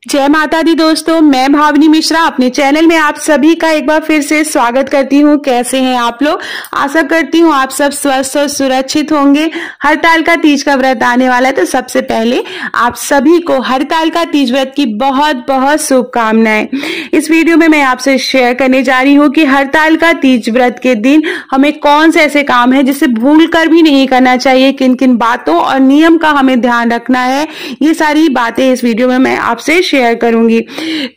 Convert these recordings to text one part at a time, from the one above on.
जय माता दी दोस्तों, मैं भावनी मिश्रा अपने चैनल में आप सभी का एक बार फिर से स्वागत करती हूँ। कैसे हैं आप लोग? आशा करती हूँ आप सब स्वस्थ और सुरक्षित होंगे। हरतालिका तीज का व्रत आने वाला है, तो सबसे पहले आप सभी को हरतालिका तीज व्रत की बहुत बहुत शुभकामनाएं। इस वीडियो में मैं आपसे शेयर करने जा रही हूँ कि हरतालिका तीज व्रत के दिन हमें कौन से ऐसे काम है जिसे भूल कर भी नहीं करना चाहिए, किन किन बातों और नियम का हमें ध्यान रखना है। ये सारी बातें इस वीडियो में मैं आपसे शेयर करूंगी।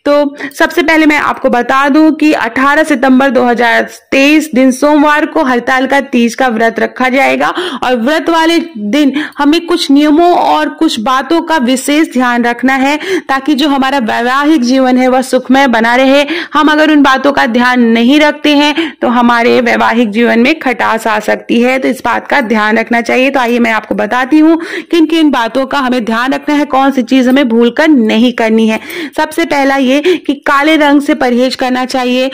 तो सबसे पहले मैं आपको बता दूं कि 18 सितंबर 2023 दिन सोमवार को हरतालिका तीज का व्रत रखा जाएगा और व्रत वाले दिन हमें कुछ नियमों और कुछ बातों का विशेष ध्यान रखना है ताकि जो हमारा वैवाहिक जीवन है वह सुखमय बना रहे। हम अगर उन बातों का ध्यान नहीं रखते हैं तो हमारे वैवाहिक जीवन में खटास आ सकती है, तो इस बात का ध्यान रखना चाहिए। तो आइए मैं आपको बताती हूँ किन किन बातों का हमें ध्यान रखना है, कौन सी चीज हमें भूल कर नहीं करनी है। सबसे पहला ये कि काले रंग से परहेज करना चाहिए।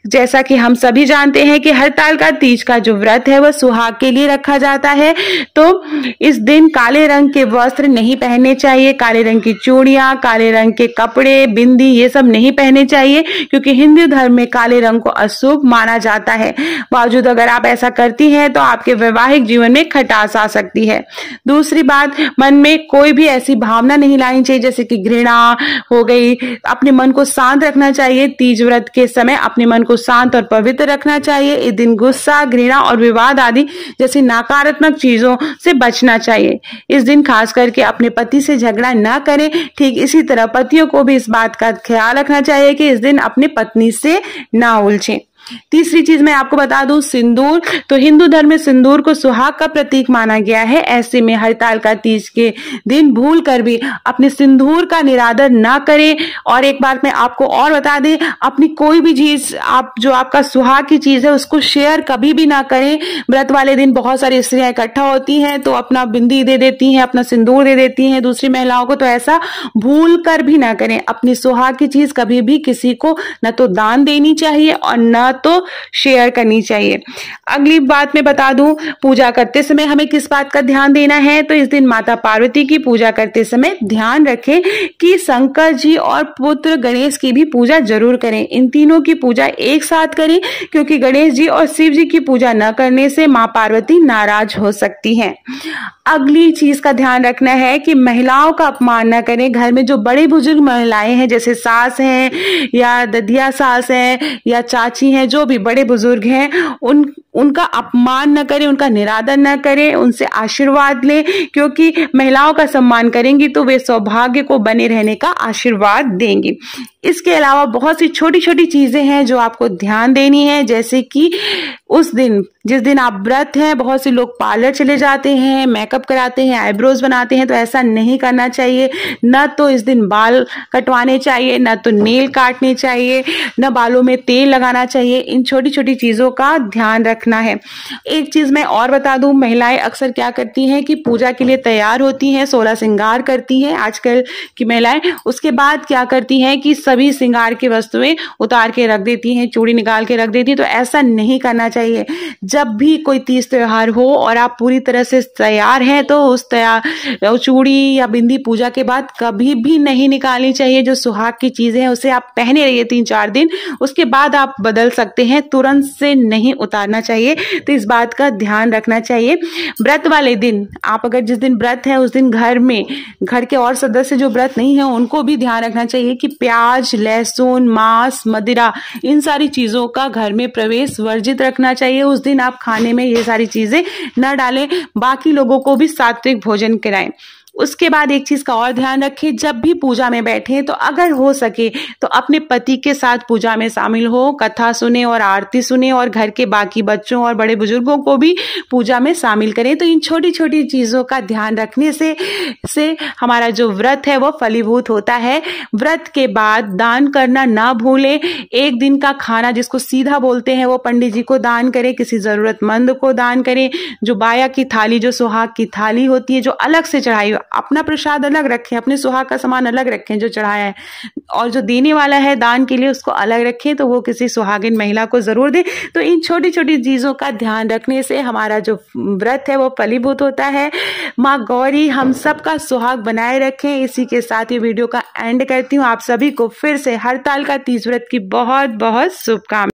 जैसा कि हम सभी जानते हैं कि हरतालिका तीज का जो व्रत है वह सुहाग के लिए रखा जाता है, तो इस दिन काले रंग के वस्त्र नहीं पहनने चाहिए। काले रंग की चूड़ियां, काले रंग के कपड़े, बिंदी ये सब नहीं पहनने चाहिए क्योंकि हिंदू धर्म में काले रंग को अशुभ माना जाता है। बावजूद अगर आप ऐसा करती हैं तो आपके वैवाहिक जीवन में खटास आ सकती है। दूसरी बात, मन में कोई भी ऐसी भावना नहीं लानी चाहिए जैसे कि घृणा हो गई। अपने मन को शांत रखना चाहिए। तीज व्रत के समय अपने मन को शांत और पवित्र रखना चाहिए। इस दिन गुस्सा, घृणा और विवाद आदि जैसी नकारात्मक चीजों से बचना चाहिए। इस दिन खास करके अपने पति से झगड़ा ना करें। ठीक इसी तरह पतियों को भी इस बात का ख्याल रखना चाहिए कि इस दिन अपनी पत्नी से ना उलझें। तीसरी चीज मैं आपको बता दूं, सिंदूर। तो हिंदू धर्म में सिंदूर को सुहाग का प्रतीक माना गया है। ऐसे में हरतालिका तीज के दिन भूल कर भी अपने सिंदूर का निरादर ना करें। और एक बात मैं आपको और बता दें, अपनी कोई भी चीज जो आपका सुहाग की चीज है उसको शेयर कभी भी ना करें। व्रत वाले दिन बहुत सारी स्त्रियां इकट्ठा होती हैं तो अपना बिंदी दे देती हैं, अपना सिंदूर दे देती हैं दूसरी महिलाओं को, तो ऐसा भूल कर भी ना करें। अपनी सुहाग की चीज कभी भी किसी को न तो दान देनी चाहिए और न तो शेयर करनी चाहिए। अगली बात मैं बता दूं, पूजा करते समय हमें किस बात का ध्यान देना है। तो इस दिन माता पार्वती की पूजा करते समय ध्यान रखें कि शंकर जी और पुत्र गणेश की भी पूजा जरूर करें। इन तीनों की पूजा एक साथ करें क्योंकि गणेश जी और शिव जी की पूजा न करने से मां पार्वती नाराज हो सकती हैं। अगली चीज का ध्यान रखना है कि महिलाओं का अपमान न करें। घर में जो बड़े बुजुर्ग महिलाएं हैं जैसे सास हैं या ददिया सास हैं या चाची हैं, जो भी बड़े बुजुर्ग हैं उनका अपमान न करें, उनका निरादर न करें, उनसे आशीर्वाद लें क्योंकि महिलाओं का सम्मान करेंगी तो वे सौभाग्य को बने रहने का आशीर्वाद देंगी। इसके अलावा बहुत सी छोटी छोटी चीजें हैं जो आपको ध्यान देनी है, जैसे कि उस दिन जिस दिन आप व्रत हैं बहुत से लोग पार्लर चले जाते हैं, मेकअप कराते हैं, आईब्रोज बनाते हैं, तो ऐसा नहीं करना चाहिए। न तो इस दिन बाल कटवाने चाहिए, न तो नेल काटने चाहिए, न बालों में तेल लगाना चाहिए। इन छोटी छोटी चीजों का ध्यान रखना है। एक चीज मैं और बता दूं, महिलाएं अक्सर क्या करती हैं कि पूजा के लिए तैयार होती हैं, 16 श्रृंगार करती हैं आजकल की महिलाएं। उसके बाद क्या करती हैं कि सभी श्रृंगार की वस्तुएं उतार के रख देती हैं, चूड़ी निकाल के रख देती हैं, तो ऐसा नहीं करना चाहिए। जब भी कोई तीज त्योहार हो और आप पूरी तरह से तैयार हैं तो उस चूड़ी या बिंदी पूजा के बाद कभी भी नहीं निकालनी चाहिए। जो सुहाग की चीजें हैं उसे आप पहने रहिए 3-4 दिन, उसके बाद आप बदल सकते हैं, तुरंत से नहीं उतारना चाहिए। तो इस बात का ध्यान रखना चाहिए। व्रत वाले दिन आप अगर जिस दिन व्रत है उस दिन घर के और सदस्य जो व्रत नहीं है उनको भी ध्यान रखना चाहिए कि प्याज, लहसुन, मांस, मदिरा इन सारी चीजों का घर में प्रवेश वर्जित रखना चाहिए। उस दिन आप खाने में ये सारी चीजें न डालें, बाकी लोगों को भी सात्विक भोजन कराएं। उसके बाद एक चीज का और ध्यान रखें, जब भी पूजा में बैठे तो अगर हो सके तो अपने पति के साथ पूजा में शामिल हो, कथा सुने और आरती सुने और घर के बाकी बच्चों और बड़े बुजुर्गों को भी पूजा में शामिल करें। तो इन छोटी छोटी चीजों का ध्यान रखने से हमारा जो व्रत है वो फलीभूत होता है। व्रत के बाद दान करना ना भूलें। एक दिन का खाना जिसको सीधा बोलते हैं वो पंडित जी को दान करें, किसी जरूरतमंद को दान करें। जो बाया की थाली, जो सुहाग की थाली होती है जो अलग से चढ़ाई अपना प्रसाद अलग रखें, अपने सुहाग का सामान अलग रखें जो चढ़ाया है, और जो देने वाला है दान के लिए उसको अलग रखें, तो वो किसी सुहागिन महिला को जरूर दें। तो इन छोटी छोटी चीजों का ध्यान रखने से हमारा जो व्रत है वो फलीभूत होता है। माँ गौरी हम सबका सुहाग बनाए रखें। इसी के साथ ये वीडियो का एंड करती हूँ। आप सभी को फिर से हरताल का तीज व्रत की बहुत बहुत शुभकामनाएं।